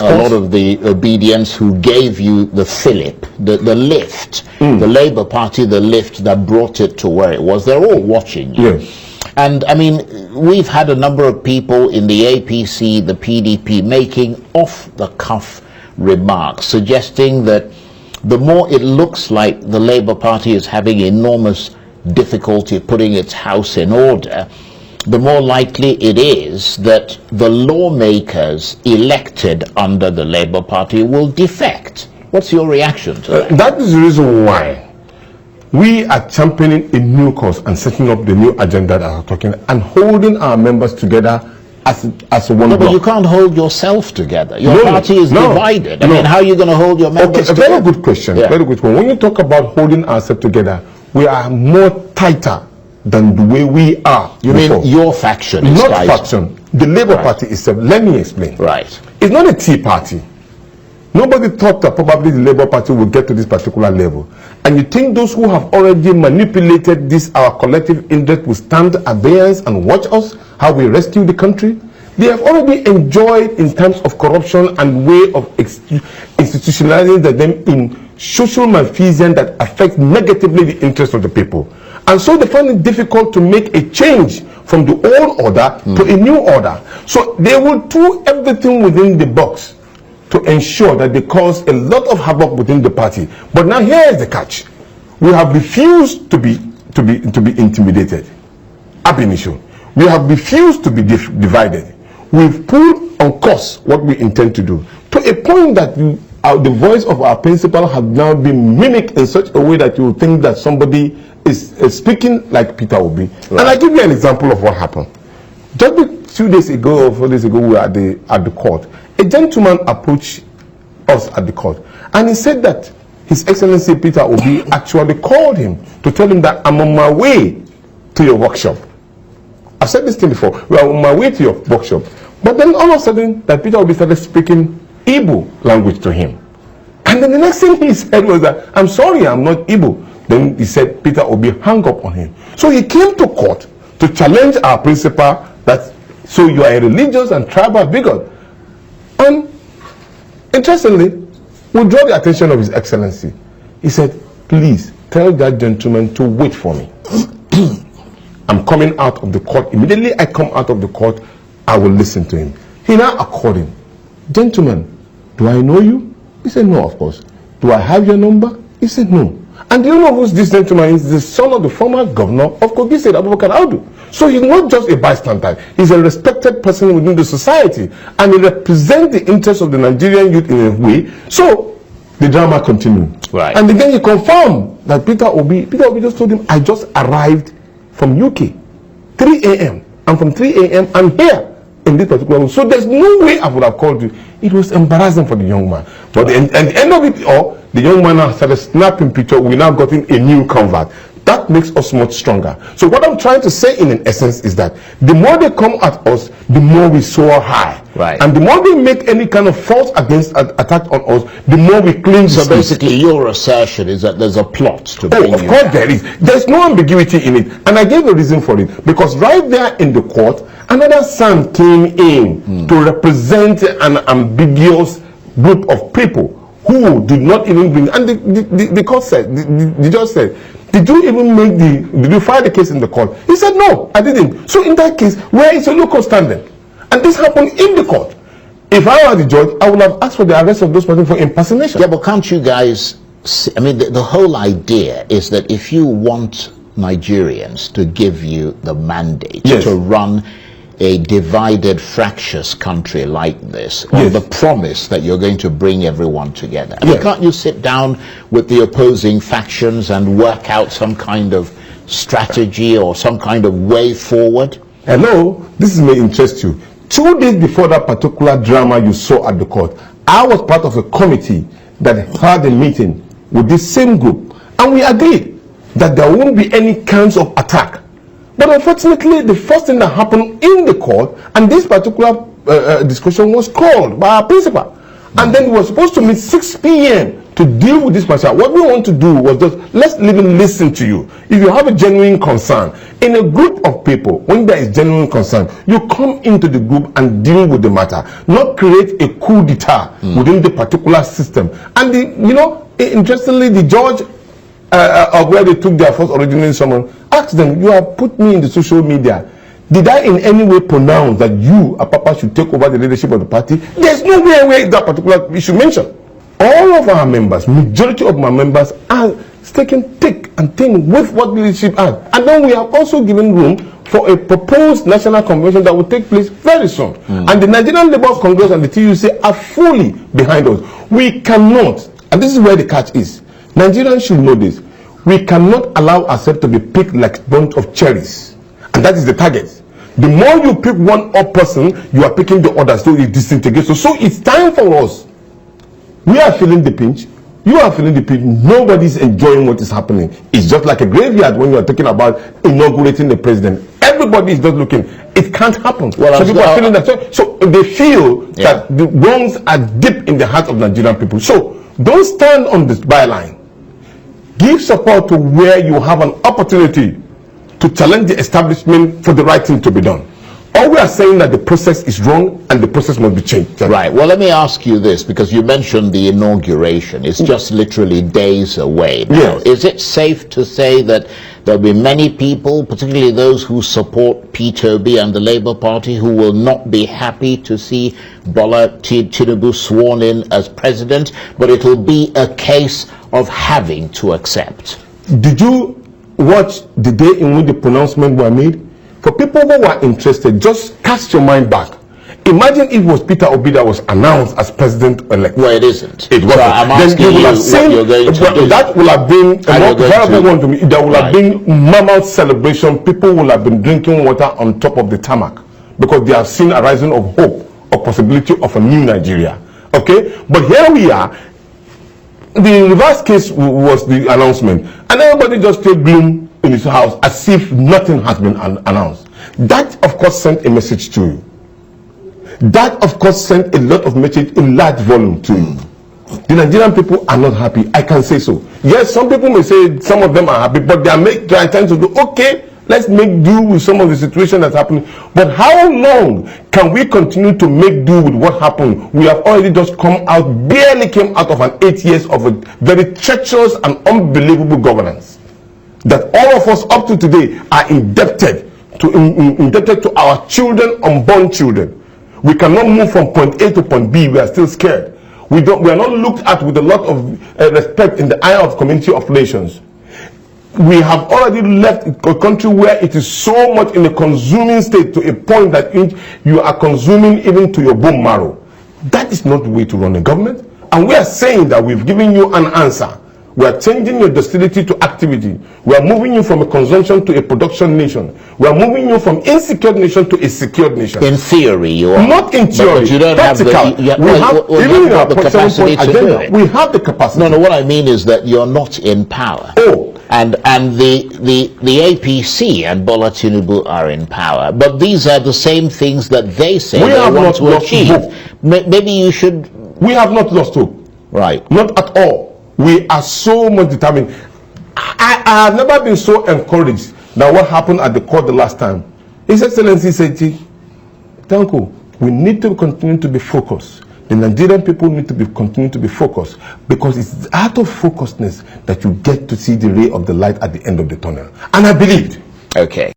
a lot of the obedience who gave you the fillip, the lift, the Labour Party, the lift that brought it to where it was. They're all watching you. Yes. And I mean, we've had a number of people in the APC, the PDP, making off-the-cuff remarks, suggesting that the more it looks like the Labour Party is having enormous difficulty putting its house in order, the more likely it is that the lawmakers elected under the Labour Party will defect. What's your reaction to that? That is the reason why we are championing a new course and setting up the new agenda that I'm talking and holding our members together as one block. But you can't hold yourself together. Your party is divided. I mean, how are you going to hold your members together? Very good question. Yeah. Very good question. When you talk about holding ourselves together, we are more tighter than the way we are. You mean your faction is not tighter? Faction. The Labour Party itself. Let me explain. Right. It's not a tea party. Nobody thought that probably the Labour Party would get to this particular level. And you think those who have already manipulated this, our collective interest, will stand abeyance and watch us, how we rescue the country? They have already enjoyed in terms of corruption and way of institutionalizing them in social malfeasance that affect negatively the interests of the people. And so they find it difficult to make a change from the old order to a new order. So they will do everything within the box to ensure that they cause a lot of havoc within the party. But now here is the catch. We have refused to be intimidated. Ab initio. We have refused to be divided. We've put on course what we intend to do, to a point that the voice of our principal has now been mimicked in such a way that you would think that somebody is speaking like Peter Obi. Right. And I give you an example of what happened. Just 2 days ago or 4 days ago, we were at the court. A gentleman approached us at the court, and he said that His Excellency Peter Obi actually called him to tell him that I'm on my way to your workshop. I've said this thing before. We are on my way to your workshop. But then all of a sudden, that Peter Obi started speaking Igbo language to him. And then the next thing he said was that, I'm sorry, I'm not Igbo. Then he said Peter Obi hung up on him. So he came to court to challenge our principal that, so you are a religious and tribal bigot. And interestingly, we draw the attention of His Excellency. He said, please tell that gentleman to wait for me. I'm coming out of the court. Immediately I come out of the court, I will listen to him. He now according, gentleman, do I know you? He said, no, of course. Do I have your number? He said, no. And do you know who this gentleman is? The son of the former governor of Kogi State, Abubakar Audu. So he's not just a bystander. He's a respected person within the society. And he represents the interests of the Nigerian youth in a way. So the drama continued. Right. And again he confirmed that Peter Obi just told him, I just arrived from UK, 3 a.m. And from 3 a.m. I'm here in this particular room. So there's no way I would have called you. It was embarrassing for the young man. But at the end of it all, the young man now started snapping pictures. We now got him a new convert. That makes us much stronger. So what I'm trying to say in essence is that the more they come at us, the more we soar high. Right. And the more they make any kind of false attack on us, the more we cling to. So basically your assertion is that there's a plot to bring you. Of course there is. There's no ambiguity in it. And I gave a reason for it. Because right there in the court, another son came in to represent an ambiguous group of people who did not even bring, and the court said, the judge said, did you file the case in the court? He said, no, I didn't. So in that case, where is your local standing? And this happened in the court. If I were the judge, I would have asked for the arrest of those persons for impersonation. Yeah, but can't you guys see, I mean, the whole idea is that if you want Nigerians to give you the mandate to run a divided, fractious country like this, on the promise that you're going to bring everyone together. I mean, can't you sit down with the opposing factions and work out some kind of strategy or some kind of way forward? Hello, this may interest you. 2 days before that particular drama you saw at the court, I was part of a committee that had a meeting with this same group, and we agreed that there won't be any kinds of attack. But unfortunately, the first thing that happened in the court, and this particular discussion was called by our principal. And then we were supposed to meet 6 p.m. to deal with this matter. What we want to do was just, let's even listen to you. If you have a genuine concern, in a group of people, when there is genuine concern, you come into the group and deal with the matter, not create a coup d'etat within the particular system. And interestingly, the judge of where they took their first original summon asked them, you have put me in the social media. Did I in any way pronounce that you, Apapa, should take over the leadership of the party? There's no way where that particular issue mentioned. All of our members, majority of my members, are taking thick and thin with what leadership has. And then we have also given room for a proposed national convention that will take place very soon. And the Nigerian Labour Congress and the TUC are fully behind us. We cannot, and this is where the catch is, Nigerians should know this, we cannot allow ourselves to be picked like a bunch of cherries. And that is the target. The more you pick one up person, you are picking the others, so it disintegrates. So it's time for us. We are feeling the pinch. You are feeling the pinch. Nobody's enjoying what is happening. It's just like a graveyard when you are talking about inaugurating the president. Everybody is just looking. It can't happen. Well, so people are feeling that. So they feel that the wrongs are deep in the heart of Nigerian people. So don't stand on this byline. Give support to where you have an opportunity to challenge the establishment for the right thing to be done. All we are saying that the process is wrong and the process must be changed. Right. Well, let me ask you this, because you mentioned the inauguration. It's just literally days away now. Yes. Is it safe to say that there'll be many people, particularly those who support P2B and the Labour Party, who will not be happy to see Bola Tinubu sworn in as president, but it'll be a case of having to accept? Did you watch the day in which the pronouncement were made? For people who are interested, just cast your mind back. Imagine if it was Peter Obi that was announced as president-elect. Well, it isn't. It wasn't. So I'm asking you what you're going to do. That would have been a more terrible one to me. There would have been mammoth celebration. People will have been drinking water on top of the tarmac because they have seen a rising of hope or possibility of a new Nigeria. Okay? But here we are. The reverse case was the announcement. And everybody just stayed gloom in his house as if nothing has been announced. That, of course, sent a message to you. That, of course, sent a lot of message in large volume to you. The Nigerian people are not happy. I can say so. Yes, some people may say some of them are happy, but they are trying to do, okay, let's make do with some of the situation that's happening. But how long can we continue to make do with what happened? We have already just barely came out of an 8 years of a very treacherous and unbelievable governance. That all of us up to today are indebted to our children, unborn children. We cannot move from point A to point B. We are still scared. We are not looked at with a lot of respect in the eye of community of nations. We have already left a country where it is so much in a consuming state to a point that you are consuming even to your bone marrow. That is not the way to run a government. And we are saying that we've given you an answer. We are changing your docility to activity. We are moving you from a consumption to a production nation. We are moving you from insecure nation to a secured nation. In theory, you are. Not in theory. But you don't practical. have the, Even in our the capacity to do it. We have the capacity. No, what I mean is that you're not in power. Oh. And the APC and Bola Tinubu are in power. But these are the same things that they say they want to achieve. Maybe you should... We have not lost hope. Right. Not at all. We are so much determined. I have never been so encouraged that what happened at the court the last time. His Excellency said, Tanko, we need to continue to be focused. The Nigerian people need to continue to be focused, because it's out of focusedness that you get to see the ray of the light at the end of the tunnel. And I believed. Okay.